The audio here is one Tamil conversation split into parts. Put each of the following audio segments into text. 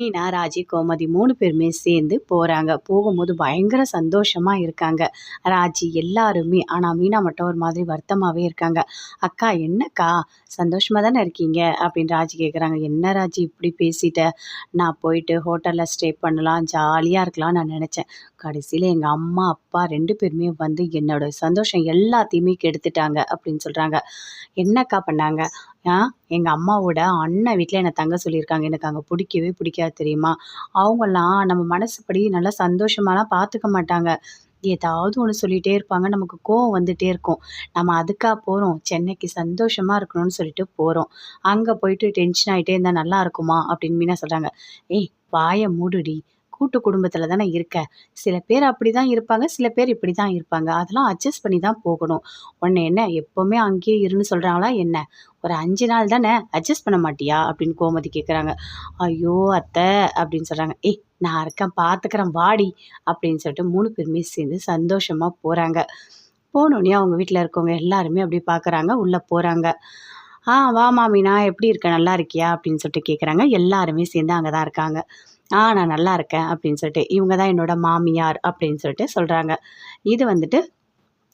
மீனா, ராஜி, கோமதி 3 பேருமே சேர்ந்து போறாங்க. போகும்போது பயங்கர சந்தோஷமா இருக்காங்க. ராஜி எல்லாருமே. ஆனா மீனா மட்டும் ஒரு மாதிரி வருத்தமாவே இருக்காங்க. "அக்கா என்னக்கா? சந்தோஷமா தானே இருக்கீங்க?" அப்படின்னு ராஜி கேட்குறாங்க. "என்ன ராஜி இப்படி பேசிட்ட? நான் போயிட்டு ஹோட்டல்ல ஸ்டே பண்ணலாம், ஜாலியா இருக்கலாம்னு நான் நெனச்சேன். கடைசியில எங்க அம்மா, அப்பா 2 பேருமே வந்து என்னோட சந்தோஷம் எல்லாத்தையுமே கெடுத்துட்டாங்க." அப்படின்னு சொல்றாங்க. "என்னக்கா பண்ணாங்க?" "ஆ எங்க அம்மாவோட அண்ணன் வீட்ல என்ன தங்க சொல்லியிருக்காங்க. எனக்கு அங்க புடிக்கவே புடிக்காது தெரியுமா? அவங்கலாம் நம்ம மனசுப்படி நல்லா சந்தோஷமாலாம் பார்த்துக்க மாட்டாங்க. ஏதாவது ஒண்ணு சொல்லிட்டே இருப்பாங்க. நமக்கு கோவம் வந்துட்டே இருக்கும். நம்ம அதுக்கா போறோம்? சென்னைக்கு சந்தோஷமா இருக்கணும்னு சொல்லிட்டு போறோம். அங்க போயிட்டு டென்ஷன் ஆயிட்டே இருந்தா நல்லா இருக்குமா?" அப்படின்னு மீனா சொல்றாங்க. "ஏய் வாய மூடுடி! கூட்டு குடும்பத்துல தானே இருக்க. சில பேர் அப்படிதான் இருப்பாங்க. சில பேர் இப்படிதான் இருப்பாங்க. அதெல்லாம் அட்ஜஸ்ட் பண்ணி தான் போகணும். உன்ன என்ன எப்பவுமே அங்கேயே இருன்னு சொல்றாங்களா என்ன? ஒரு 5 நாள் தானே அட்ஜஸ்ட் பண்ண மாட்டியா?" அப்படின்னு கோமதி கேட்குறாங்க. "ஐயோ! அத்தை" அப்படின்னு சொல்றாங்க. "ஏய் நான் இருக்கேன் பார்த்துக்கிறேன் வாடி" அப்படின்னு சொல்லிட்டு 3 பேருமே சேர்ந்து சந்தோஷமா போறாங்க. போனோனே அவங்க வீட்ல இருக்கவங்க எல்லாருமே அப்படி பார்க்குறாங்க. உள்ள போறாங்க. வாம்மா மீனா எப்படி இருக்க? நல்லா இருக்கியா?" அப்படின்னு சொல்லிட்டு கேட்குறாங்க. எல்லாருமே சேர்ந்து அங்க தான் இருக்காங்க. நான் நல்லா இருக்கேன்" அப்படின்னு சொல்லிட்டு. இவங்க தான் என்னோட மாமியார் அப்படின்னு சொல்லிட்டு சொல்றாங்க. இது வந்துட்டு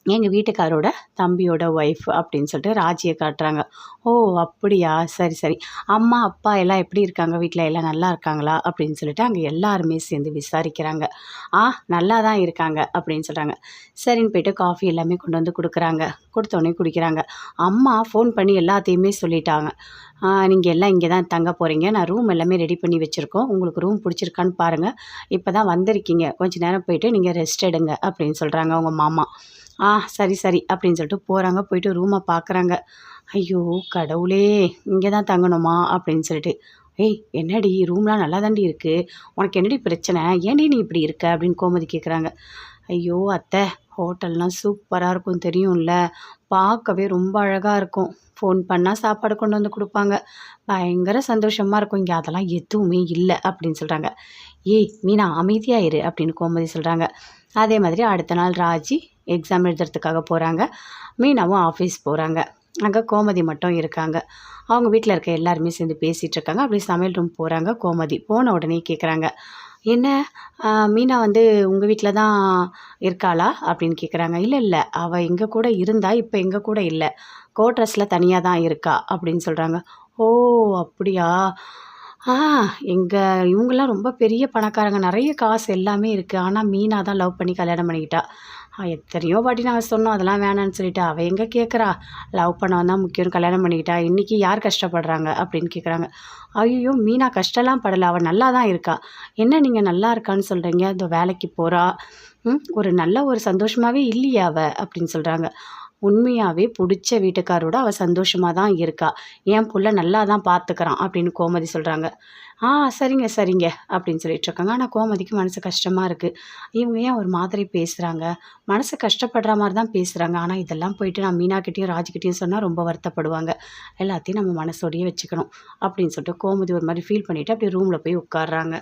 எங்க வீட்டுக்காரோட தம்பியோட ஒய்ஃப் அப்படின்னு சொல்லிட்டு ராஜிய காட்டுறாங்க. "ஓ! அப்படியா? சரி, சரி. அம்மா, அப்பா எல்லாம் எப்படி இருக்காங்க? வீட்ல எல்லாம் நல்லா இருக்காங்களா?" அப்படின்னு சொல்லிட்டு அங்க எல்லாருமே சேர்ந்து விசாரிக்கிறாங்க. "ஆ நல்லா தான் இருக்காங்க" அப்படின்னு சொல்றாங்க. சரின்னு போயிட்டு காஃபி எல்லாமே கொண்டு வந்து குடுக்குறாங்க. குடுத்தோனே குடிக்கிறாங்க. அம்மா ஃபோன் பண்ணி எல்லாத்தையுமே சொல்லிட்டாங்க. நீங்க எல்லாம் இங்க தான் தங்க போறீங்க. நான் ரூம் எல்லாமே ரெடி பண்ணி வச்சிருக்கோம். உங்களுக்கு ரூம் புடிச்சிருக்கான்னு பாருங்க. இப்ப தான் வந்திருக்கீங்க. கொஞ்ச நேரம் போயிட்டு நீங்க ரெஸ்ட் எடுங்க" அப்படின்னு சொல்றாங்க அவங்க மாமா. சரி, சரி அப்படின்னு சொல்லிட்டு போறாங்க. போயிட்டு ரூம பார்க்குறாங்க. ஐயோ! கடவுளே! இங்க தான் தங்கணுமா? அப்படின்னு சொல்லிட்டு. "ஏய் என்னடி ரூம்லாம் நல்லா தான்டி இருக்கு. உனக்கு என்னடி பிரச்சனை? ஏன்டி நீ இப்படி இருக்க?" அப்படின்னு கோமதி கேட்குறாங்க. "ஐயோ! அத்தை ஹோட்டல்லாம் சூப்பரா இருக்கும் தெரியும்ல. பார்க்கவே ரொம்ப அழகா இருக்கும். ஃபோன் பண்ணா சாப்பாடு கொண்டு வந்து குடுப்பாங்க. பயங்கர சந்தோஷமா இருக்கும். இங்க அதெல்லாம் எதுவுமே இல்ல" அப்படின்னு சொல்றாங்க. "ஏய் மீனா அமைதியா இரு" அப்படின்னு கோமதி சொல்றாங்க. அதே மாதிரி அடுத்த நாள் ராஜி எக்ஸாம் எழுதுறதுக்காக போறாங்க. மீனாவும் ஆஃபீஸ் போறாங்க. அங்க கோமதி மட்டும் இருக்காங்க. அவங்க வீட்ல இருக்க எல்லாருமே சேர்ந்து பேசிட்டு இருக்காங்க. அப்படியே சமையல் ரூம் போறாங்க கோமதி. போன உடனே கேட்குறாங்க. "என்ன மீனா வந்து உங்க வீட்ல தான் இருக்காளா?" அப்படின்னு கேட்குறாங்க. "இல்ல, இல்ல. அவ எங்க கூட இருந்தா, இப்ப எங்க கூட இல்ல. குவார்ட்டர்ஸ்ல தனியா தான் இருக்கா" அப்படின்னு சொல்றாங்க. "ஓ! அப்படியா? ஆ எங்க இவங்கலாம் ரொம்ப பெரிய பணக்காரங்க. நெறைய காசு எல்லாமே இருக்கு. ஆனா மீனா தான் லவ் பண்ணி கல்யாணம் பண்ணிக்கிட்டா. எத்தனையோ வாட்டி நாங்க சொன்னோம் அதெல்லாம் வேணான்னு சொல்லிட்டு. அவ எங்க கேட்குறா? லவ் பண்ணவன் தான் முக்கியம்னு கல்யாணம் பண்ணிக்கிட்டா. இன்னைக்கு யார் கஷ்டப்படுறாங்க?" அப்படின்னு கேட்குறாங்க. "ஐயய்யோ! மீனா கஷ்டம்லாம் படல. அவ நல்லா தான் இருக்கா." "என்ன நீங்க நல்லா இருக்கான்னு சொல்றீங்க? இதோ வேலைக்கு போறா. ஒரு நல்ல ஒரு சந்தோஷமாவே இல்லையே அவ" அப்படின்னு சொல்றாங்க. "உண்மையாவே புடிச்ச வீட்டுக்காரோட அவ சந்தோஷமா தான் இருக்கா. என் புள்ள நல்லா தான் பார்த்துக்கிறான்" அப்படின்னு கோமதி சொல்றாங்க. சரிங்க, சரிங்க" அப்படின்னு சொல்லிட்டுருக்காங்க. ஆனா கோமதிக்கு மனசு கஷ்டமா இருக்கு. இவங்க ஏன் ஒரு மாதிரி பேசுறாங்க? மனசு கஷ்டப்படுற மாரி தான் பேசுறாங்க. ஆனா இதெல்லாம் போயிட்டு நான் மீனாகிட்டயும், ராஜ்கிட்டயும் சொன்னா ரொம்ப வருத்தப்படுவாங்க. எல்லாத்தையும் நம்ம மனசோடயே வச்சுக்கணும் அப்படின்னு சொல்லிட்டு கோமதி ஒரு மாரி ஃபீல் பண்ணிட்டு அப்படியே ரூம்ல போய் உட்கார்றாங்க.